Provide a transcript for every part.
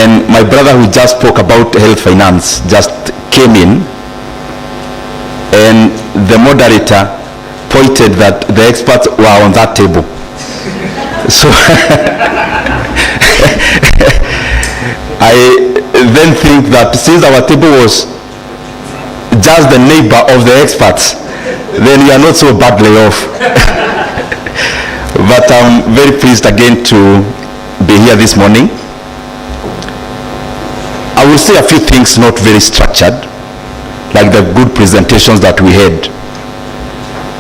and my brother who just spoke about health finance just came in, and the moderator pointed that the experts were on that table. So I then think that since our table was just the neighbor of the experts, then we are not so badly off. But I'm very pleased again to be here this morning. I will say a few things not very structured, like the good presentations that we had,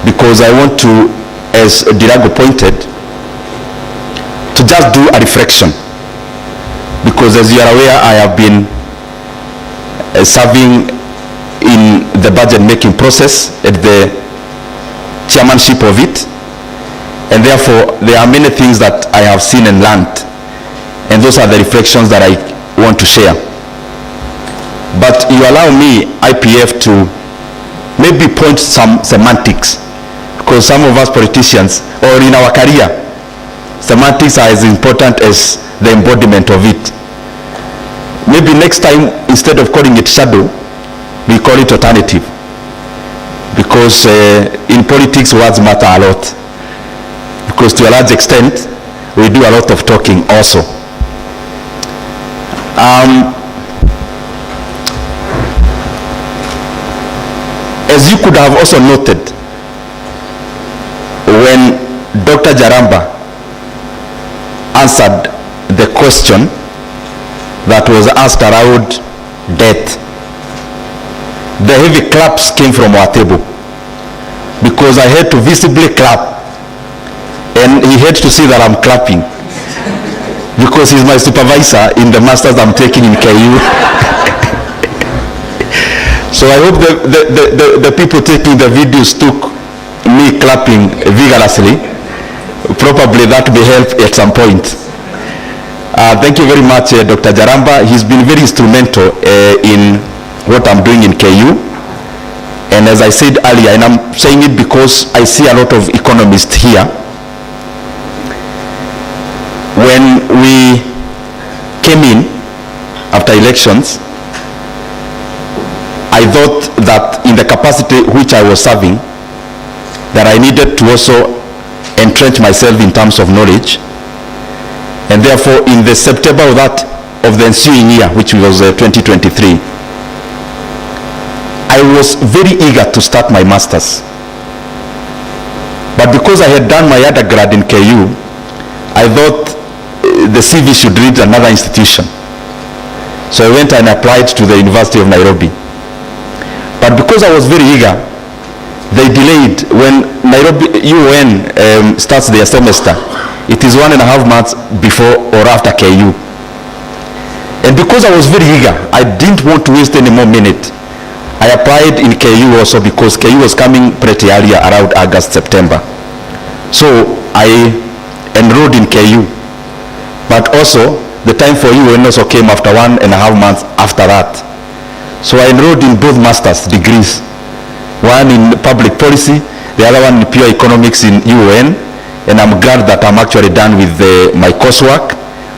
because I want to, as Dirago pointed, to just do a reflection, because as you are aware, I have been serving in the budget making process at the chairmanship of it, and therefore there are many things that I have seen and learned, and those are the reflections that I want to share. But you allow me, IPF, to maybe point some semantics, because some of us politicians, or in our career, semantics are as important as the embodiment of it. Maybe next time, instead of calling it shadow, we call it alternative, because in politics words matter a lot, because to a large extent we do a lot of talking also. As you could have also noted, when Dr. Jaramba answered the question that was asked around death, the heavy claps came from our table, because I had to visibly clap, and he had to see that I'm clapping, because he's my supervisor in the masters I'm taking in KU. So I hope the people taking the videos took me clapping vigorously. Probably that may help at some point. Thank you very much, Dr. Jaramba. He's been very instrumental in what I'm doing in KU. And as I said earlier, and I'm saying it because I see a lot of economists here, when we came in after elections, I thought that in the capacity which I was serving, that I needed to also entrench myself in terms of knowledge, and therefore in the September of the ensuing year, which was 2023, I was very eager to start my masters. But because I had done my undergrad in KU, I thought the CV should read another institution. So I went and applied to the University of Nairobi. But because I was very eager, they delayed. When Nairobi UN starts their semester, it is 1.5 months before or after KU. And because I was very eager, I didn't want to waste any more minute. I applied in KU also, because KU was coming pretty earlier, around August, September. So I enrolled in KU. But also, the time for UN also came after 1.5 months after that. So I enrolled in both master's degrees, one in public policy, the other one in pure economics in UN, and I'm glad that I'm actually done with my coursework.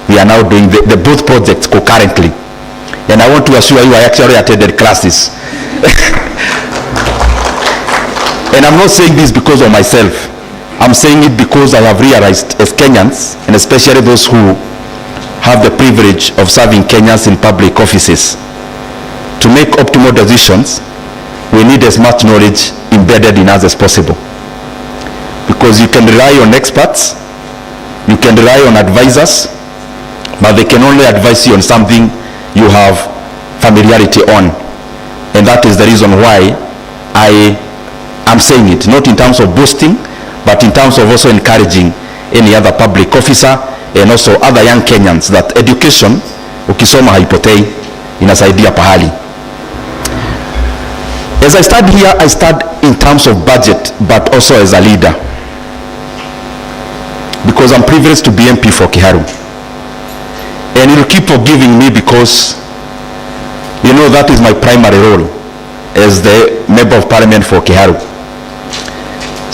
We are now doing the both projects concurrently, and I want to assure you I actually attended classes. And I'm not saying this because of myself, I'm saying it because I have realized as Kenyans, and especially those who have the privilege of serving Kenyans in public offices, to make optimal decisions, we need as much knowledge embedded in us as possible. Because you can rely on experts, you can rely on advisors, but they can only advise you on something you have familiarity on. And that is the reason why I am saying it, not in terms of boasting, but in terms of also encouraging any other public officer and also other young Kenyans that education, ukisoma haipotei, inasaidia pahali. As I start here, I start in terms of budget, but also as a leader, because I'm privileged to be MP for Kiharu. And you'll keep forgiving me because, you know, that is my primary role as the Member of Parliament for Kiharu.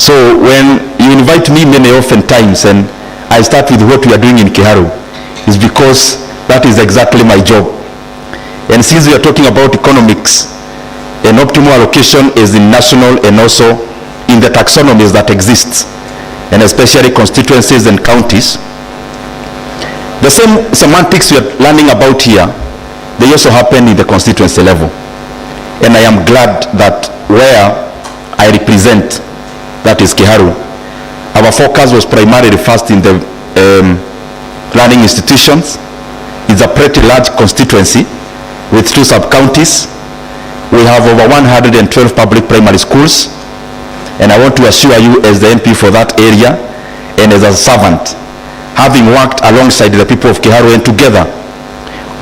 So when you invite me many often times and I start with what we are doing in Kiharu, is because that is exactly my job. And since we are talking about economics, an optimal allocation is in national and also in the taxonomies that exists, and especially constituencies and counties. The same semantics we are learning about here, they also happen in the constituency level. And I am glad that where I represent, that is Kiharu, our focus was primarily first in the learning institutions. It's a pretty large constituency with 2 sub-counties. We have over 112 public primary schools, and I want to assure you as the MP for that area and as a servant, having worked alongside the people of Kiharu and together,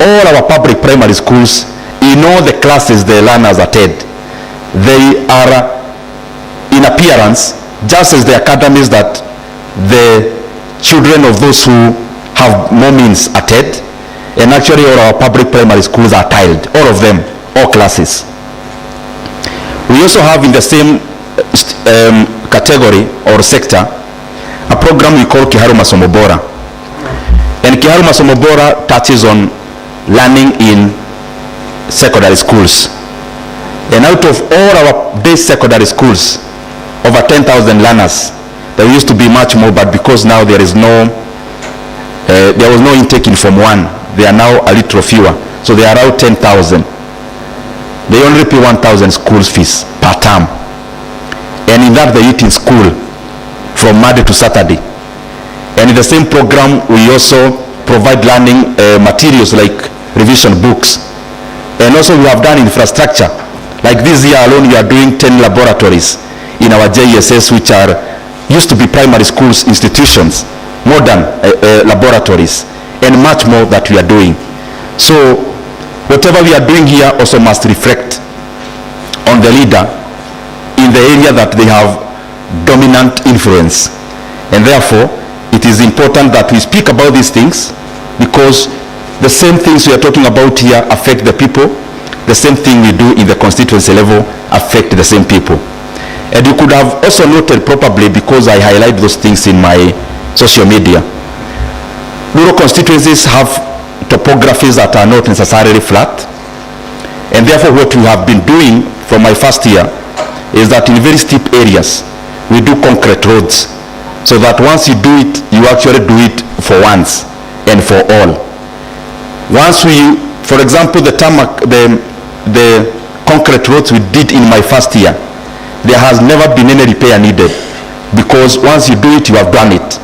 all our public primary schools, in all the classes the learners attend, they are in appearance just as the academies that the children of those who have more means attend. And actually all our public primary schools are tiled, all of them, all classes. We also have in the same category or sector a program we call Kiharu Masomo Bora. And Kiharu Masomo Bora touches on learning in secondary schools. And out of all our base secondary schools, over 10,000 learners. There used to be much more, but because now there is no, there was no intake in Form 1, they are now a little fewer. So they are around 10,000. They only pay 1,000 school fees per term. And in that they eat in school from Monday to Saturday. And in the same program, we also provide learning materials like revision books. And also we have done infrastructure. Like this year alone, we are doing 10 laboratories in our JSS, which are used to be primary schools institutions, modern laboratories, and much more that we are doing. So whatever we are doing here also must reflect on the leader in the area that they have dominant influence. And therefore, it is important that we speak about these things, because the same things we are talking about here affect the people. The same thing we do in the constituency level affect the same people. And you could have also noted probably, because I highlight those things in my social media, rural constituencies have topographies that are not necessarily flat. And therefore what we have been doing from my first year is that in very steep areas, we do concrete roads, so that once you do it, you actually do it for once and for all. Once we, for example, the concrete roads we did in my first year, there has never been any repair needed, because once you do it, you have done it.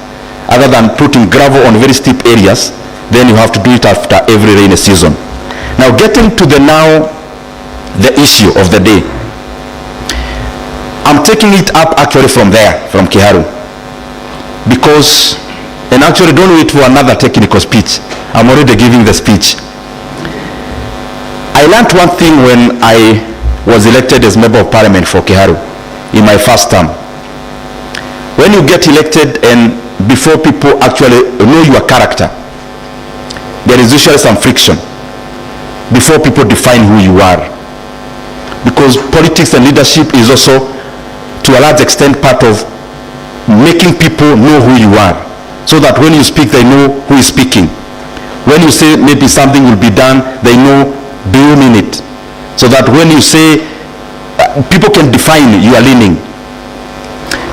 Other than putting gravel on very steep areas, then you have to do it after every rainy season. Now getting to the issue of the day, I'm taking it up actually from there, from Kiharu, because, and actually don't wait for another technical speech, I'm already giving the speech. I learned one thing when I was elected as Member of Parliament for Kiharu in my first term. When you get elected and before people actually know your character, there is usually some friction before people define who you are. Because politics and leadership is also, to a large extent, part of making people know who you are, so that when you speak, they know who is speaking. When you say maybe something will be done, they know, do you mean it? So that when you say, people can define your leaning.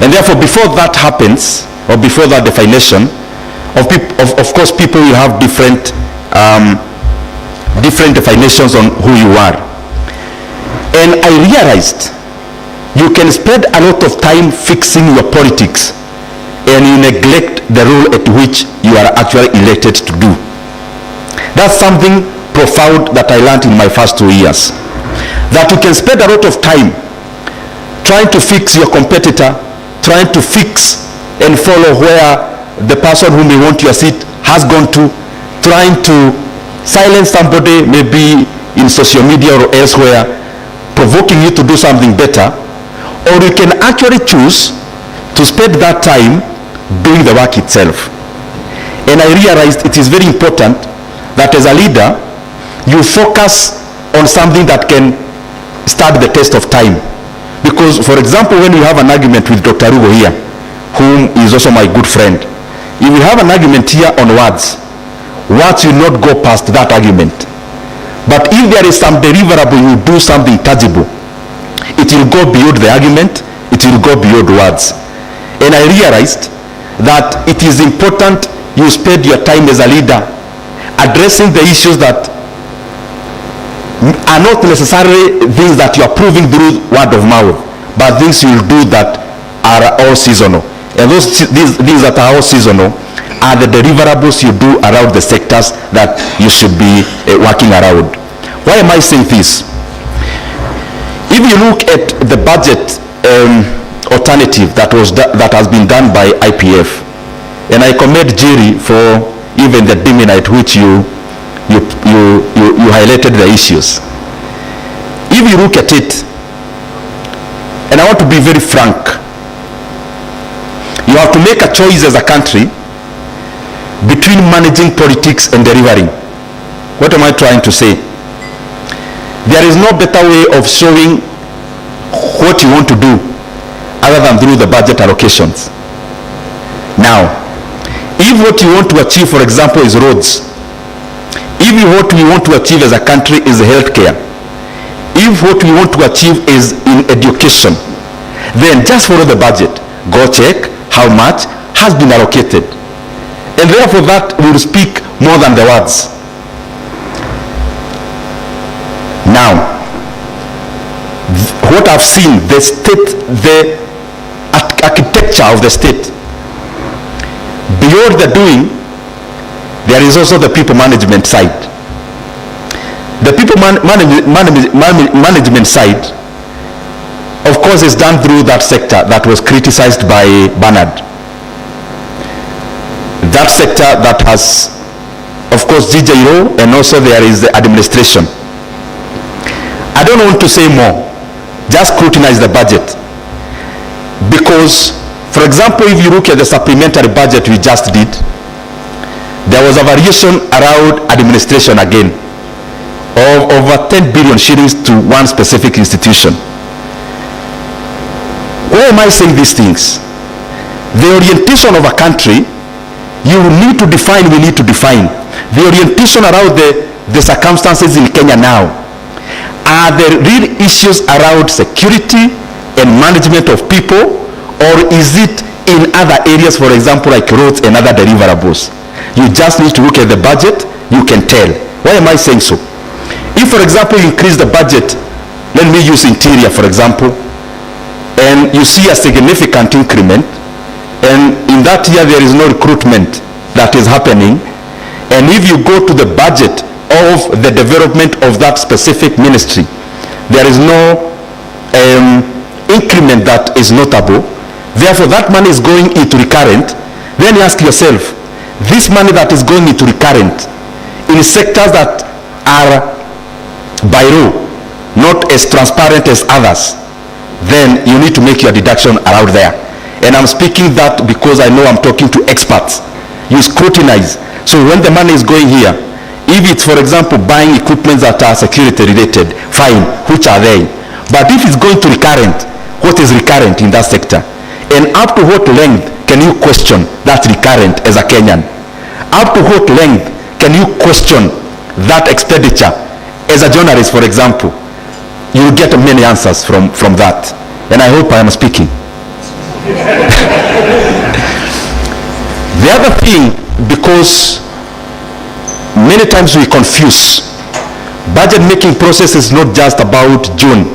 And therefore, before that happens, or before that definition, of course, people will have different definitions on who you are. And I realized you can spend a lot of time fixing your politics, and you neglect the role at which you are actually elected to do. That's something profound that I learned in my first 2 years. That you can spend a lot of time trying to fix your competitor, trying to fix and follow where the person who may want your seat has gone to, trying to silence somebody maybe in social media or elsewhere, provoking you to do something better. Or you can actually choose to spend that time doing the work itself. And I realized it is very important that as a leader, you focus on something that can stand the test of time. Because, for example, when you have an argument with Dr. Rugo here, whom is also my good friend, if we have an argument here on words, words will not go past that argument. But if there is some deliverable, you do something tangible, it will go beyond the argument, it will go beyond words. And I realized that it is important you spend your time as a leader addressing the issues that are not necessarily things that you are proving through word of mouth, but things you will do that are all seasonal. And these that are all seasonal are the deliverables you do around the sectors that you should be working around. Why am I saying this? If you look at the budget alternative that has been done by IPF, and I commend Jerry for even the dimming at which you highlighted the issues. If you look at it, and I want to be very frank, you have to make a choice as a country between managing politics and delivering. What am I trying to say? There is no better way of showing what you want to do other than through the budget allocations. Now, if what you want to achieve, for example, is roads, if what we want to achieve as a country is healthcare, if what we want to achieve is in education, then just follow the budget. Go check how much has been allocated. And therefore that will speak more than the words. Now, what I've seen, the state, the architecture of the state, beyond the doing, there is also the people management side. The people management side, of course, is done through that sector that was criticized by Bernard. That sector that has, of course, GJO, and also there is the administration. I don't want to say more, just scrutinize the budget. Because, for example, if you look at the supplementary budget we just did, there was a variation around administration again of over 10 billion shillings to one specific institution. Why am I saying these things? The orientation of a country, you need to define, we need to define. The orientation around the circumstances in Kenya now. Are there real issues around security and management of people, or is it in other areas, for example, like roads and other deliverables? You just need to look at the budget, you can tell. Why am I saying so? If, for example, you increase the budget, let me use interior, for example, and you see a significant increment, and in that year there is no recruitment that is happening, and if you go to the budget of the development of that specific ministry, there is no increment that is notable, therefore that money is going into recurrent, then you ask yourself, this money that is going into recurrent in sectors that are by law not as transparent as others, then you need to make your deduction around there. And I'm speaking that because I know I'm talking to experts. You scrutinize. So when the money is going here, if it's, for example, buying equipment that are security related, fine, which are they? But if it's going to recurrent, what is recurrent in that sector? And up to what length can you question that recurrent as a Kenyan? Up to what length can you question that expenditure as a journalist, for example? You will get many answers from that. And I hope I am speaking. The other thing, because many times we confuse, budget making process is not just about June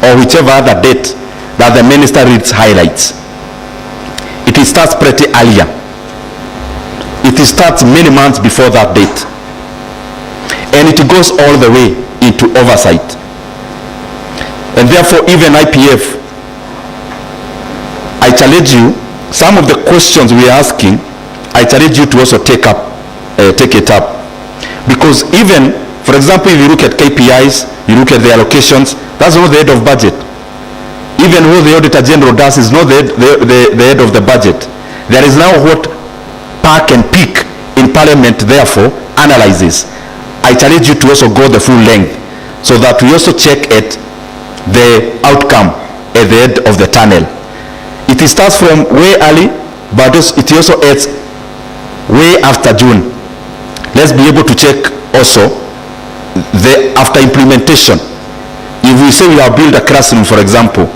or whichever other date that the minister reads highlights. It starts pretty earlier. It starts many months before that date. And it goes all the way into oversight. And therefore, even IPF, I challenge you, some of the questions we are asking, I challenge you to also take it up. Because even, for example, if you look at KPIs, you look at the allocations, that's not the head of budget. Even what the Auditor General does is not the head of the budget. There is now what PAC and PIC in Parliament, therefore, analyzes. I challenge you to also go the full length so that we also check at the outcome at the end of the tunnel. It starts from way early, but it also ends way after June. let's be able to check also the after implementation. If we say we have built a classroom, for example,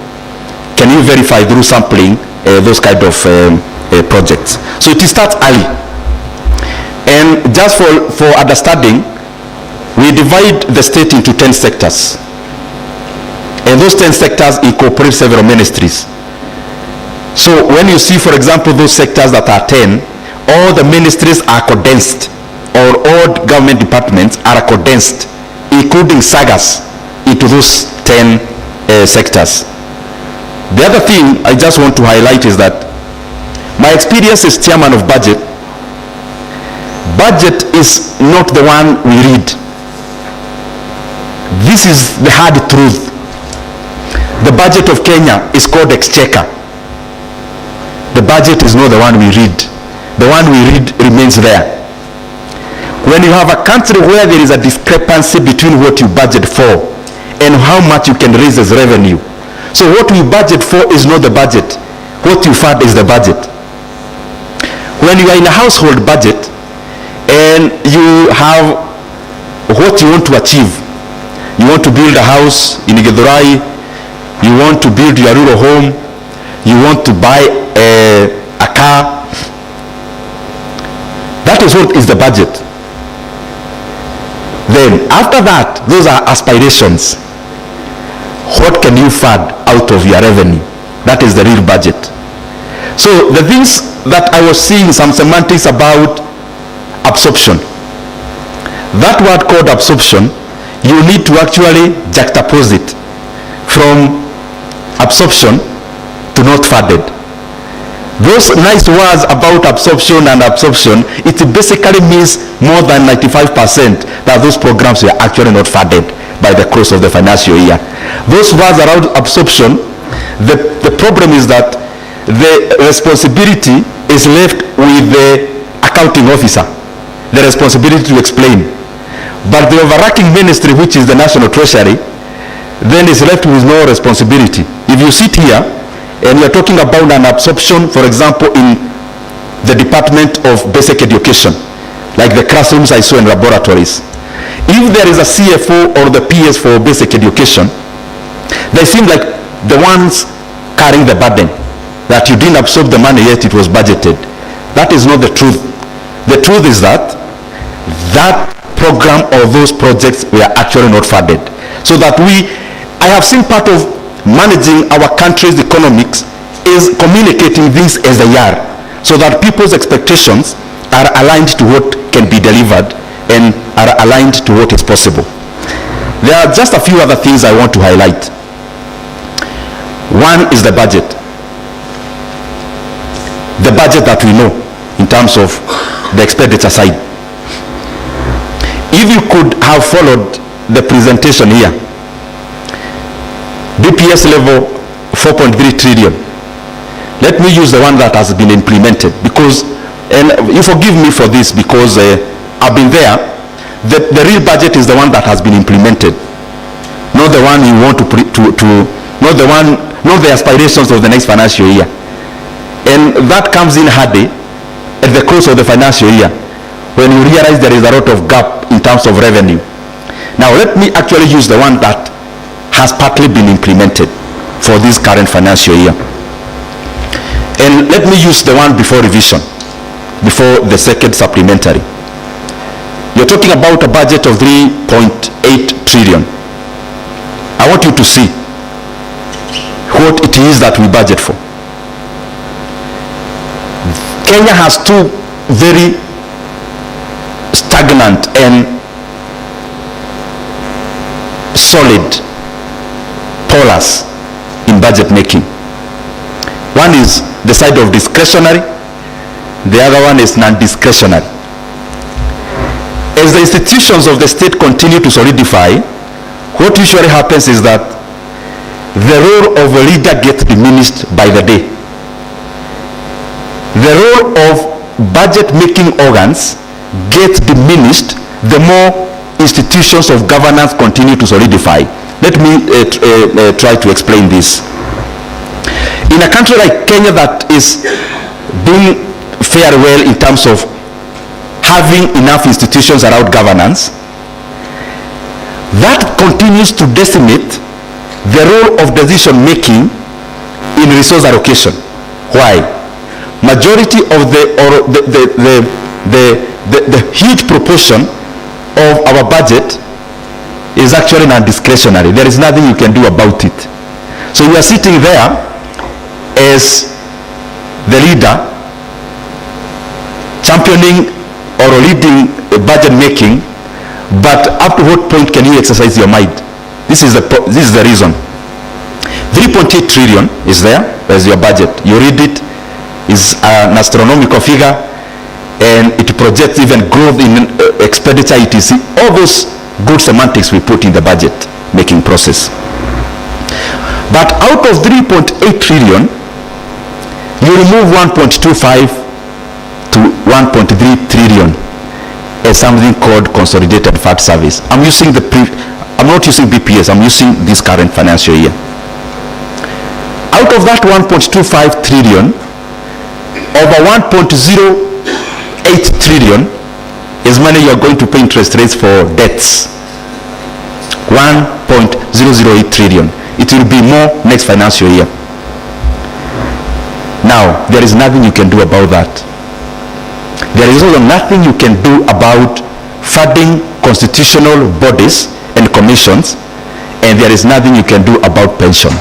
can you verify through sampling those kind of projects? So it starts early. And just for understanding, we divide the state into 10 sectors. And those 10 sectors incorporate several ministries. So when you see, for example, those sectors that are 10, all the ministries are condensed, or all government departments are condensed, including sagas, into those 10 sectors. The other thing I just want to highlight is that my experience as chairman of budget is not the one we read. This is the hard truth. The budget of Kenya is called exchequer. The budget is not the one we read. The one we read remains there. When you have a country where there is a discrepancy between what you budget for and how much you can raise as revenue. So what we budget for is not the budget. What you fund is the budget. When you are in a household budget and you have what you want to achieve, you want to build a house in Githurai, you want to build your rural home, you want to buy a car, that is what is the budget. Then after that, those are aspirations. What can you fund out of your revenue? That is the real budget. So the things that I was seeing some semantics about absorption. That word called absorption, you need to actually juxtapose it from absorption to not funded. Those nice words about absorption and absorption, it basically means more than 95% that those programs were actually not funded by the course of the financial year. Those words around absorption, the problem is that the responsibility is left with the accounting officer, the responsibility to explain. But the overarching ministry, which is the National Treasury, then is left with no responsibility. If you sit here and you're talking about an absorption, for example, in the Department of Basic Education, like the classrooms I saw in laboratories, if there is a CFO or the PS for basic education, they seem like the ones carrying the burden, that you didn't absorb the money yet it was budgeted. That is not the truth. The truth is that that program or those projects were actually not funded. So that I have seen part of managing our country's economics is communicating things as they are, so that people's expectations are aligned to what can be delivered and are aligned to what is possible. There are just a few other things I want to highlight. One is the budget. The budget that we know in terms of the expenditure side. If you could have followed the presentation here, DPS level 4.3 trillion. Let me use the one that has been implemented, because, and you forgive me for this because I've been there. The real budget is the one that has been implemented, not the one you want not the aspirations of the next financial year. And that comes in handy at the close of the financial year when you realize there is a lot of gap in terms of revenue. Now let me actually use the one that has partly been implemented for this current financial year. And let me use the one before revision, before the second supplementary. You're talking about a budget of 3.8 trillion. I want you to see what it is that we budget for. Kenya has two very stagnant and solid polars in budget making. One is the side of discretionary, the other one is non-discretionary. As the institutions of the state continue to solidify, what usually happens is that the role of a leader gets diminished by the day. The role of budget making organs gets diminished the more institutions of governance continue to solidify. Let me try to explain this. In a country like Kenya that is doing fairly well in terms of having enough institutions around governance, that continues to decimate the role of decision making in resource allocation. Why? Majority of the huge proportion of our budget is actually non-discretionary. There is nothing you can do about it. So you are sitting there as the leader, championing or leading budget making, but up to what point can you exercise your mind? This is the reason. 3.8 trillion is there as your budget. You read it, is an astronomical figure, and it projects even growth in expenditure, etc. All those good semantics we put in the budget making process. But out of 3.8 trillion, you remove 1.25 to 1.3 trillion as something called consolidated fat service. I'm not using BPS, I'm using this current financial year. Out of that 1.25 trillion, over 1.08 trillion is money you're going to pay interest rates for debts. 1.008 trillion. It will be more next financial year. Now, there is nothing you can do about that. There is also nothing you can do about funding constitutional bodies and commissions, and there is nothing you can do about pension.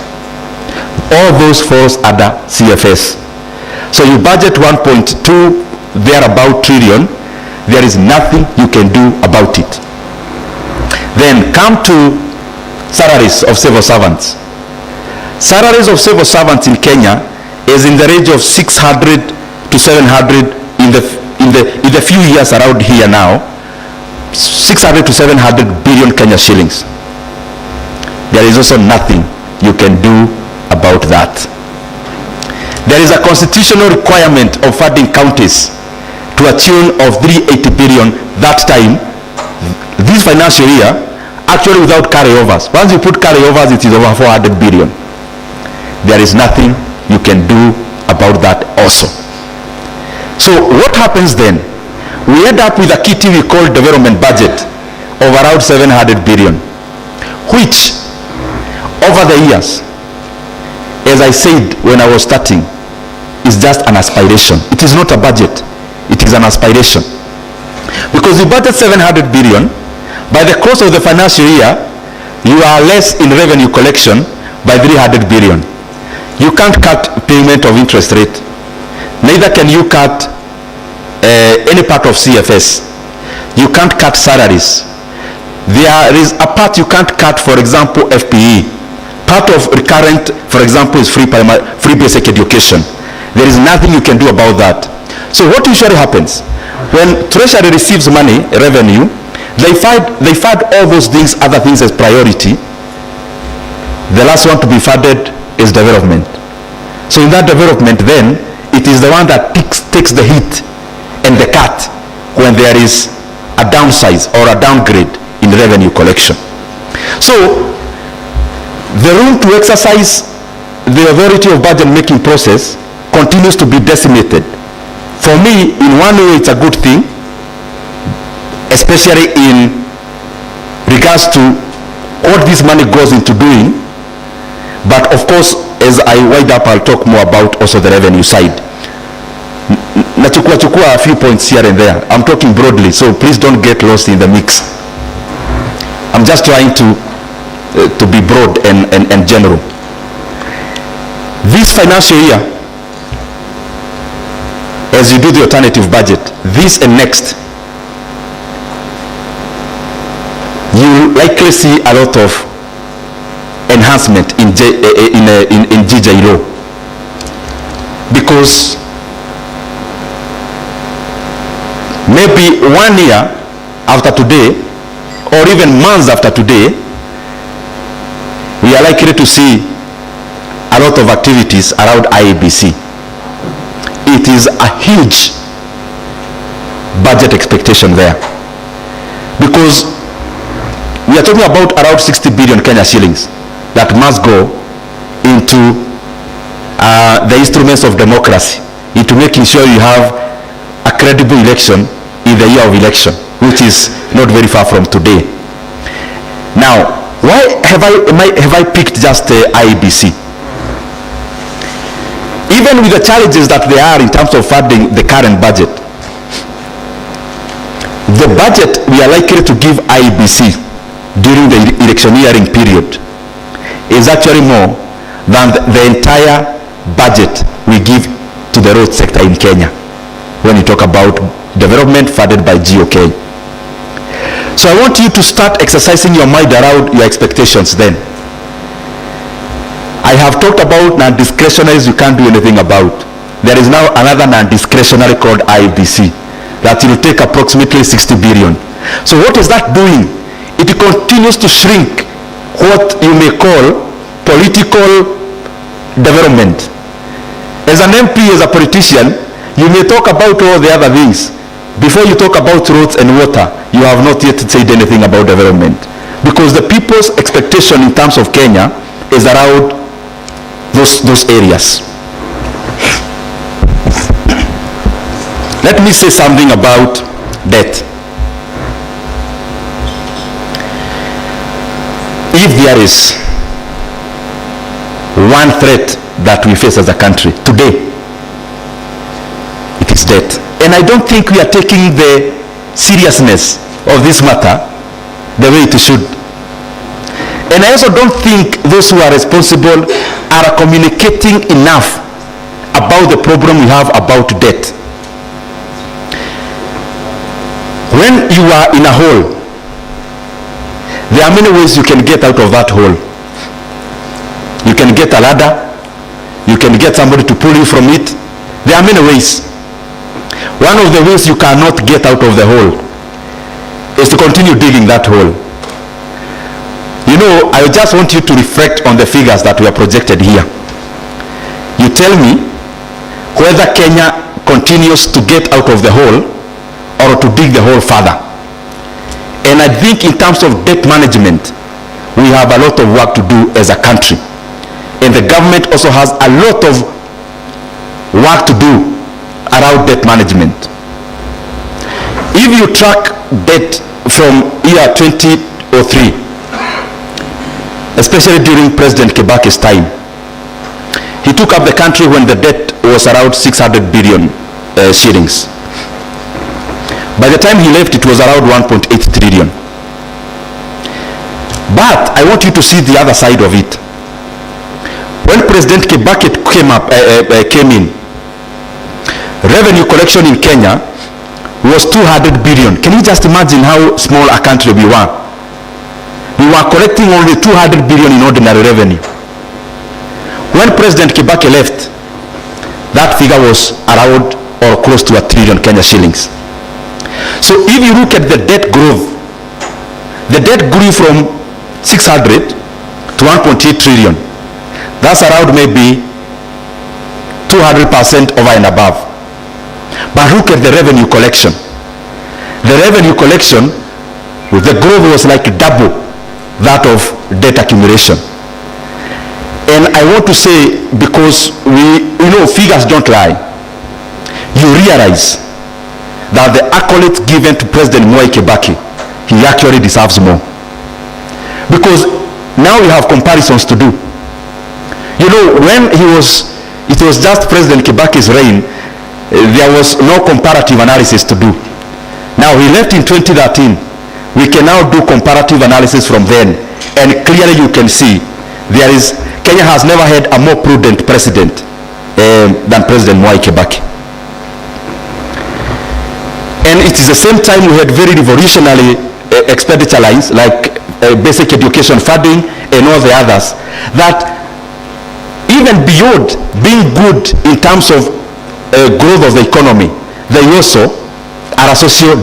All those falls under CFS. So you budget 1.2 thereabout trillion, there is nothing you can do about it. Then come to salaries of civil servants. Salaries of civil servants in Kenya is in the range of 600 to 700 in the few years around here now, 600 to 700 billion Kenya shillings. There is also nothing you can do about that. There is a constitutional requirement of funding counties to a tune of 380 billion that time, this financial year, actually without carryovers. Once you put carryovers, it is over 400 billion. There is nothing you can do about that also. So what happens then? We end up with a kitty we call development budget of around 700 billion, which over the years, as I said when I was starting, is just an aspiration. It is not a budget, it is an aspiration. Because you budget 700 billion, by the course of the financial year, you are less in revenue collection by 300 billion. You can't cut payment of interest rate. Neither can you cut any part of CFS. You can't cut salaries. There is a part you can't cut, for example, FPE. Part of recurrent, for example, is free basic education. There is nothing you can do about that. So what usually happens? When Treasury receives money, revenue, they fund all those things, other things as priority. The last one to be funded is development. So in that development then, it is the one that takes the hit and the cut when there is a downsize or a downgrade in revenue collection. So the room to exercise the authority of budget making process continues to be decimated. For me, in one way, it's a good thing, especially in regards to what this money goes into doing. But of course, as I wind up, I'll talk more about also the revenue side. Nachukua a few points here and there. I'm talking broadly, so please don't get lost in the mix. I'm just trying to be broad and general. This financial year, as you do the alternative budget, this and next, you will likely see a lot of enhancement in GJLO, because maybe 1 year after today, or even months after today, we are likely to see a lot of activities around IABC. It is a huge budget expectation there, because we are talking about around 60 billion Kenya shillings that must go into the instruments of democracy, into making sure you have a credible election in the year of election, which is not very far from today. Now, why have I picked just IEBC? Even with the challenges that there are in terms of funding the current budget, the budget we are likely to give IEBC during the electioneering period is actually more than the entire budget we give to the road sector in Kenya when you talk about development funded by GOK. So I want you to start exercising your mind around your expectations then. I have talked about non-discretionaries you can't do anything about. There is now another non-discretionary called IEBC that will take approximately 60 billion. So what is that doing? It continues to shrink what you may call political development. As an MP, as a politician, you may talk about all the other things. Before you talk about roads and water, you have not yet said anything about development. Because the people's expectation in terms of Kenya is around those areas. Let me say something about debt. If there is one threat that we face as a country today, it is debt. And I don't think we are taking the seriousness of this matter the way it should. And I also don't think those who are responsible are communicating enough about the problem we have about debt. When you are in a hole, there are many ways you can get out of that hole. You can get a ladder, you can get somebody to pull you from it. There are many ways. One of the ways you cannot get out of the hole is to continue digging that hole. You know, I just want you to reflect on the figures that were projected here. You tell me whether Kenya continues to get out of the hole or to dig the hole further. And I think in terms of debt management, we have a lot of work to do as a country. And the government also has a lot of work to do around debt management. If you track debt from year 2003, especially during President Kibaki's time, he took up the country when the debt was around 600 billion shillings. By the time he left, it was around 1.8 trillion. But I want you to see the other side of it. When President Kibaki came in, revenue collection in Kenya was 200 billion. Can you just imagine how small a country we were? We were collecting only 200 billion in ordinary revenue. When President Kibaki left, that figure was around or close to 1 trillion Kenya shillings. So if you look at the debt growth, the debt grew from 600 to 1.8 trillion. That's around maybe 200% over and above. But look at the revenue collection. The revenue collection, the growth was like double that of debt accumulation. And I want to say, because figures don't lie, you realize that the accolades given to President Mwai Kibaki, he actually deserves more. Because now we have comparisons to do. You know, when it was just President Kibaki's reign, there was no comparative analysis to do. Now he left in 2013. We can now do comparative analysis from then, and clearly you can see Kenya has never had a more prudent president than President Mwai Kibaki. And it is the same time we had very revolutionary expenditure lines like basic education funding and all the others that even beyond being good in terms of growth of the economy, they also are social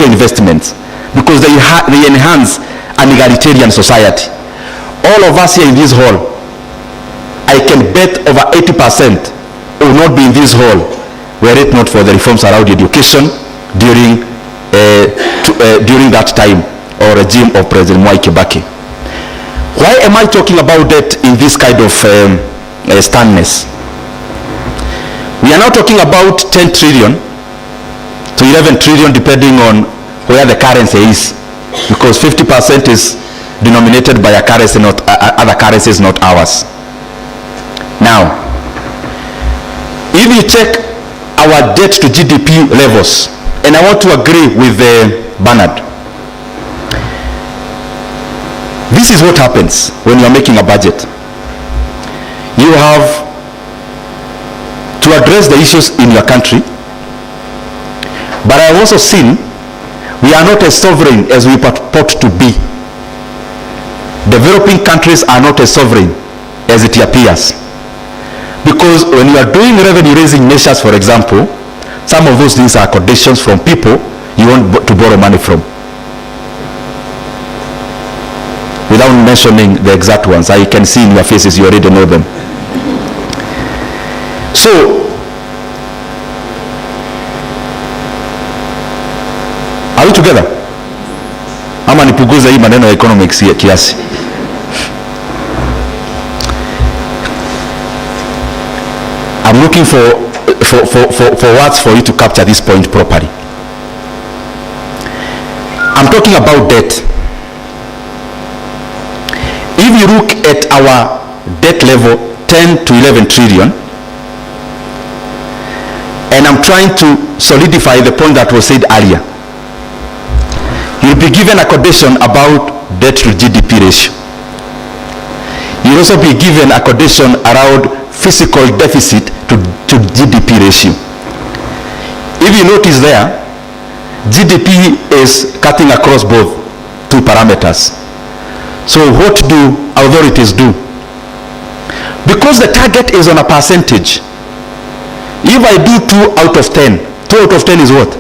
investments because they enhance an egalitarian society. All of us here in this hall, I can bet over 80% will not be in this hall were it not for the reforms around education during that time or regime of President Mwai Kibaki. Why am I talking about that in this kind of sternness? We are now talking about 10 trillion to to 11 trillion depending on where the currency is, because 50% is denominated by a currency, not other currencies, not ours. Now, if you check our debt to GDP levels, and I want to agree with Bernard, this is what happens when you are making a budget. You have to address the issues in your country, but I have also seen we are not as sovereign as we purport to be. Developing countries are not as sovereign as it appears, because when you are doing revenue raising measures, for example, some of those things are conditions from people you want to borrow money from, without mentioning the exact ones. I can see in your faces you already know them. So are we together? Ama nipuguze hii maneno ya economics kiasi? I'm looking for words for you to capture this point properly. I'm talking about debt. If you look at our debt level, 10 to 11 trillion, and I'm trying to solidify the point that was said earlier, you'll be given a condition about debt to GDP ratio. You'll also be given a condition around fiscal deficit to GDP ratio. If you notice there, GDP is cutting across both two parameters. So what do authorities do? Because the target is on a percentage. If I do 2 out of 10, 2 out of 10 is what?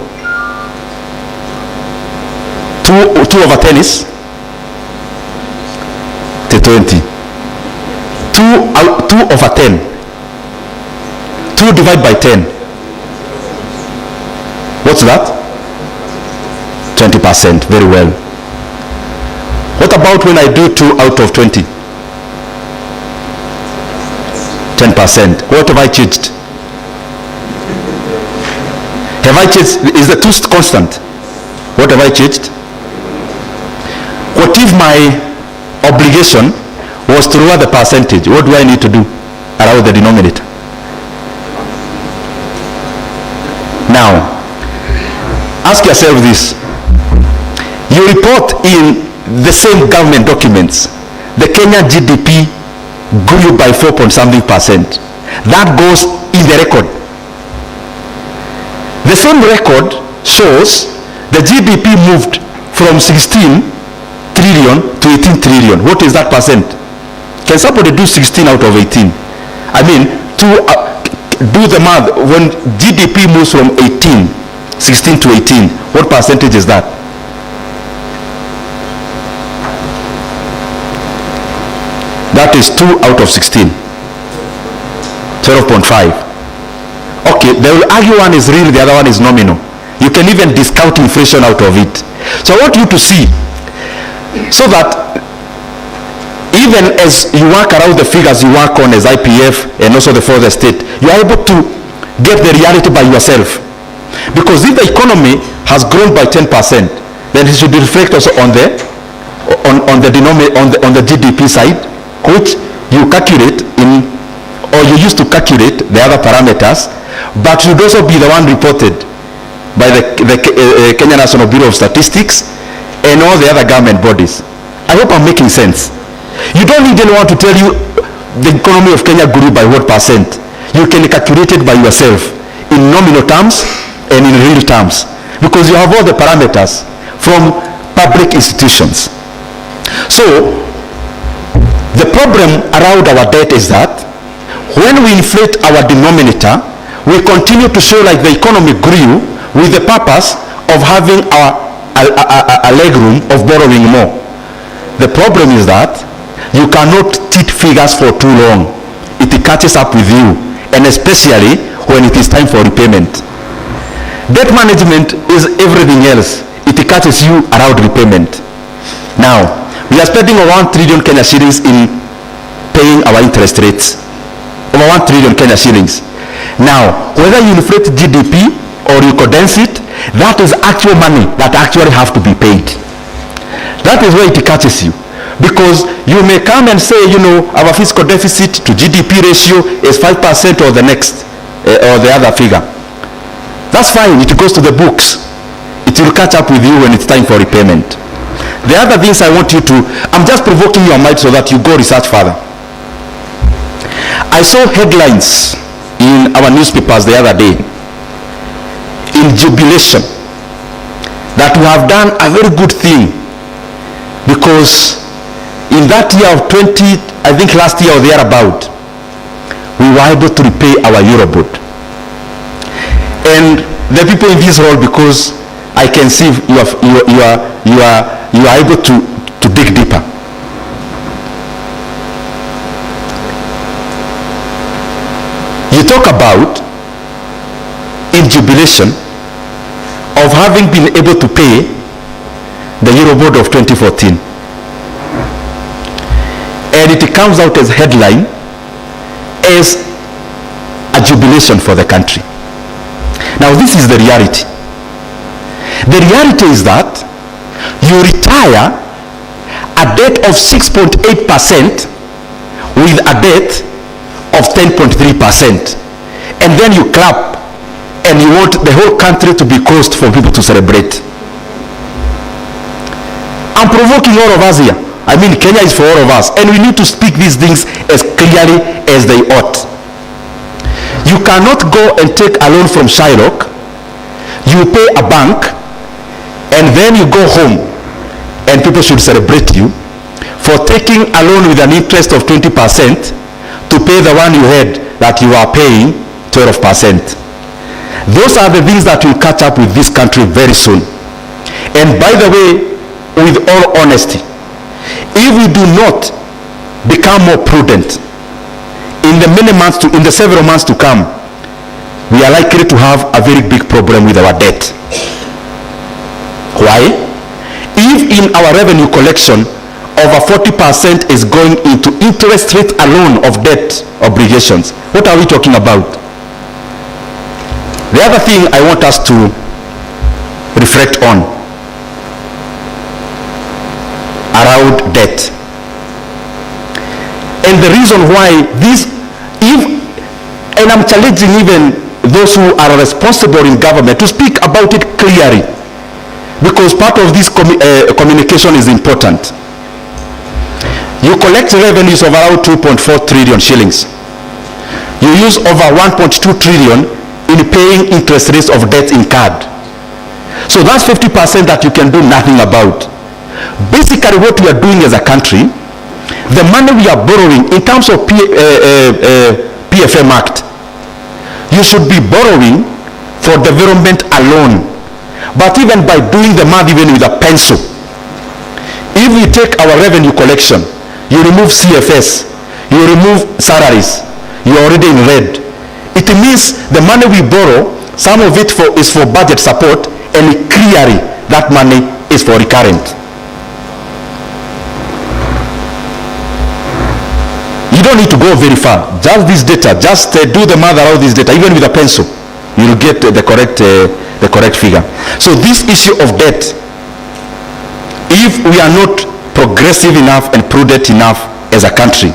2 over 10 is 20. 2 over 10. 2 divided by 10. What's that? 20%. Very well. What about when I do 2 out of 20? 10%. What have I changed? Have I changed? Is the 2 constant? What have I changed? What if my obligation was to lower the percentage? What do I need to do around the denominator? Now, ask yourself this. You report in the same government documents, the Kenya GDP grew by 4.something%. That goes in the record. The same record shows the GDP moved from 16 trillion to 18 trillion. What is that percent? Can somebody do 16 out of 18? I mean, do the math. When GDP moves from 16 to 18, what percentage is that? That is 2 out of 16. 12.5. Okay, they will argue one is real, the other one is nominal. You can even discount inflation out of it. So I want you to see, so that even as you work around the figures you work on as IPF and also the further state, you are able to get the reality by yourself. Because if the economy has grown by 10%, then it should reflect also on the GDP side, which you calculate in, or you used to calculate the other parameters, but should also be the one reported by the Kenya National Bureau of Statistics and all the other government bodies. I hope I'm making sense. You don't need anyone to tell you the economy of Kenya grew by what percent. You can calculate it by yourself in nominal terms and in real terms, because you have all the parameters from public institutions. So the problem around our debt is that when we inflate our denominator, we continue to show like the economy grew with the purpose of having a leg room of borrowing more. The problem is that you cannot teach figures for too long. It catches up with you, and especially when it is time for repayment. Debt management is everything else. It catches you around repayment. Now, we are spending over 1 trillion Kenya shillings in paying our interest rates. Over 1 trillion Kenya shillings. Now, whether you inflate GDP or you condense it, That is actual money that actually have to be paid. That is where it catches you. Because you may come and say, you know, our fiscal deficit to GDP ratio is 5% or the next, or the other figure. That's fine, it goes to the books. It will catch up with you when it's time for repayment. The other things I want you to, I'm just provoking your mind so that you go research further. I saw headlines in our newspapers the other day in jubilation that we have done a very good thing, because in that year of 20, I think last year or thereabout, we were able to repay our Eurobond. And the people in this hall, because I can see you are able to dig deeper. You talk about in jubilation of having been able to pay the Eurobond of 2014. And it comes out as headline as a jubilation for the country. Now this is the reality. The reality is that you retire a debt of 6.8% with a debt of 10.3%, and then you clap and you want the whole country to be closed for people to celebrate. I'm provoking all of us here. I mean, Kenya is for all of us, and we need to speak these things as clearly as they ought. You cannot go and take a loan from Shylock, you pay a bank, and then you go home and people should celebrate you for taking a loan with an interest of 20% to pay the one you had that you are paying 12%. Those are the things that will catch up with this country very soon. And by the way, with all honesty, if we do not become more prudent in the several months to come, we are likely to have a very big problem with our debt. Why? If in our revenue collection over 40% is going into interest rate alone of debt obligations, what are we talking about? The other thing I want us to reflect on around debt, and the reason why this, and I'm challenging even those who are responsible in government to speak about it clearly, because part of this communication is important. You collect revenues of around 2.4 trillion shillings. You use over 1.2 trillion in paying interest rates of debt incurred. So that's 50% that you can do nothing about. Basically what we are doing as a country, the money we are borrowing in terms of PFM Act, you should be borrowing for development alone. But even by doing the math even with a pencil, if we take our revenue collection, you remove CFS, you remove salaries, you're already in red. It means the money we borrow, some of it is for budget support, and clearly that money is for recurrent. You don't need to go very far. Just this data, just do the math around this data, even with a pencil, you will get the correct figure. So this issue of debt, if we are not progressive enough and prudent enough as a country,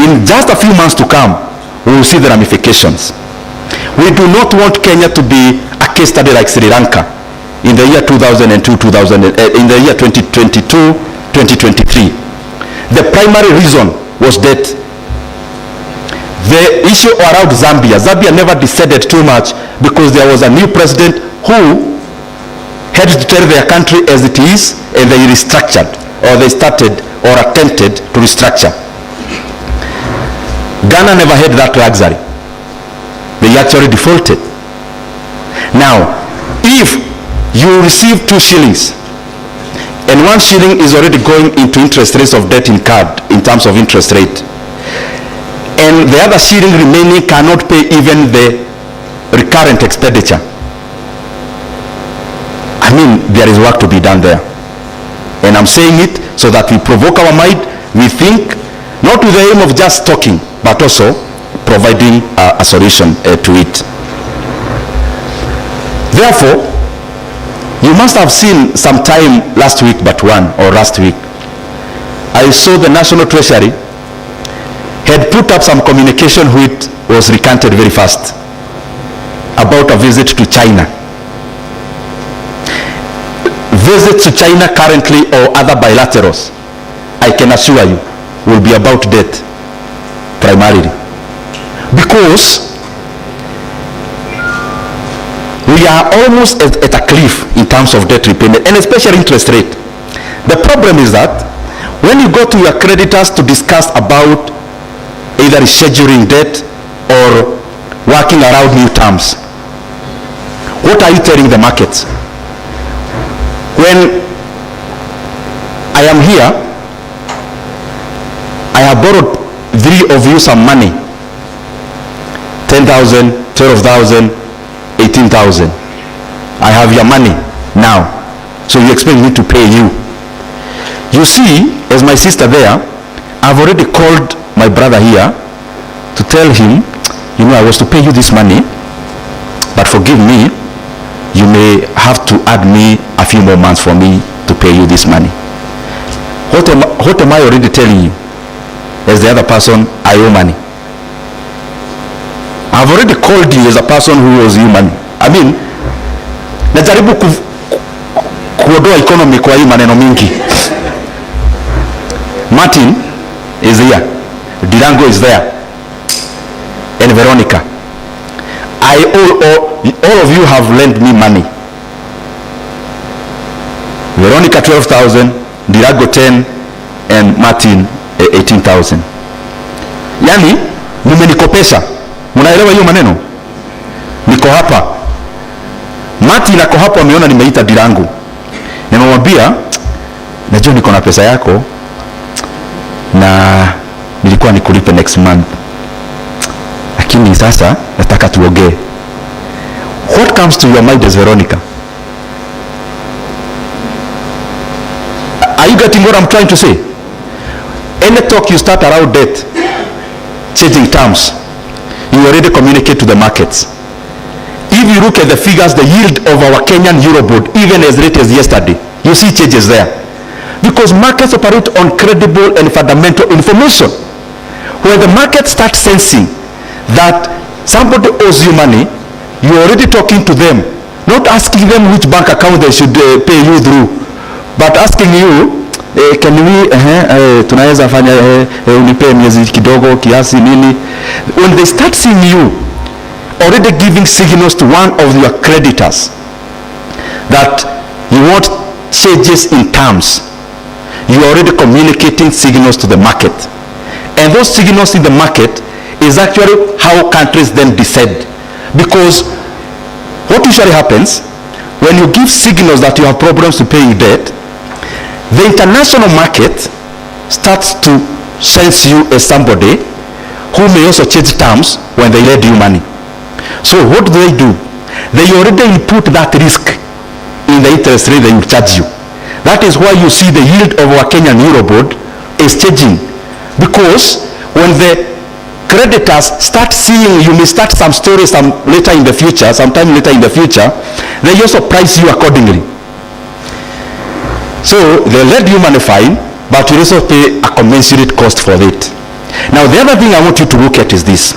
in just a few months to come, we will see the ramifications. We do not want Kenya to be a case study like Sri Lanka in the year 2002, in the year 2022, 2023. The primary reason was debt. The issue around Zambia never descended too much because there was a new president who had to tell their country as it is, and they restructured, or they started or attempted to restructure. Ghana never had that luxury. They actually defaulted. Now, if you receive 2 shillings and 1 shilling is already going into interest rates of debt incurred in terms of interest rate, and the other shilling remaining cannot pay even the recurrent expenditure, I mean, there is work to be done there. And I'm saying it so that we provoke our mind, we think, not with the aim of just talking, but also providing a solution to it. Therefore, you must have seen sometime last week I saw the National Treasury had put up some communication which was recanted very fast about a visit to China. Visits to China currently or other bilaterals, I can assure you, will be about debt primarily. Because we are almost at a cliff in terms of debt repayment, and especially interest rate. The problem is that when you go to your creditors to discuss about either rescheduling debt or working around new terms, what are you telling the markets? When I am here, I have borrowed three of you some money, 10,000, 12,000, 18,000. I have your money now, so you expect me to pay you. You see, as my sister there, I've already called my brother here to tell him, you know, I was to pay you this money, but forgive me, you may have to add me a few more months for me to pay you this money. What am I already telling you? As the other person, I owe money. I've already called you as a person who owes you money. I mean, najaribu kuondoa economy kwa hii maneno mingi. Martin is here. Dirango is there. And Veronica. All of you have lent me money. Veronica 12,000, Dirango 10, and Martin 18,000. Yani, mumenikopesha. Munaelewa hiyo maneno? Niko hapa. Martin ako hapa, ameona nimeita Dirango. Nimemwambia, najua niko na pesa yako na nilikuwa nikulipe next month, lakini sasa nataka tuongee. What comes to your mind as Veronica? Are you getting what I'm trying to say? Any talk you start around debt, changing terms, you already communicate to the markets. If you look at the figures, the yield of our Kenyan Eurobond, even as late as yesterday, you see changes there. Because markets operate on credible and fundamental information. When the market starts sensing that somebody owes you money, you're already talking to them, not asking them which bank account they should pay you through, but asking you, can we, tunaweza fanya unipe miezi kidogo kiasi nini. When they start seeing you already giving signals to one of your creditors that you want changes in terms, you are already communicating signals to the market. And those signals in the market is actually how countries then decide. Because what usually happens when you give signals that you have problems to pay debt, the international market starts to sense you as somebody who may also change terms when they lend you money. So what do? They already input that risk in the interest rate they will charge you. That is why you see the yield of our Kenyan Eurobond is changing. Because when the creditors start seeing, you may start some stories sometime later in the future, they also price you accordingly. So they lend you money fine, but you also pay a commensurate cost for it. Now the other thing I want you to look at is this.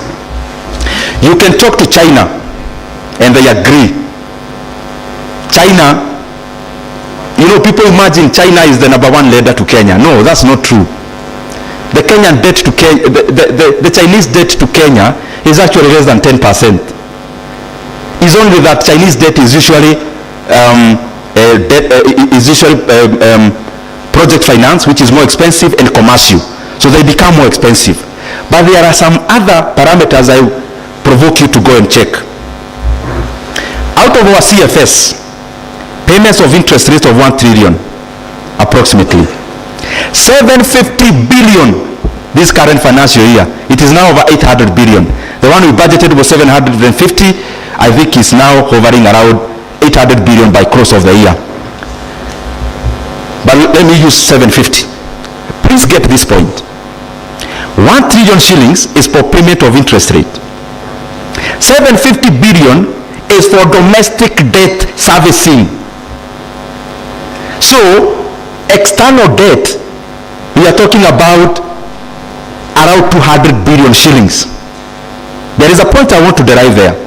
You can talk to China and they agree. China, you know, people imagine China is the number one lender to Kenya. No, that's not true. The Kenyan debt to Kenya, the Chinese debt to Kenya is actually less than 10%. It's only that Chinese debt is usually project finance, which is more expensive, and commercial. So they become more expensive. But there are some other parameters I provoke you to go and check. Out of our CFS, payments of interest rate of 1 trillion, approximately. 750 billion this current financial year. It is now over 800 billion. The one we budgeted was 750. I think it's now hovering around 800 billion by close of the year. But let me use 750. Please get this point. 1 trillion shillings is for payment of interest rate. 750 billion is for domestic debt servicing. So external debt, we are talking about around 200 billion shillings. There is a point I want to derive there.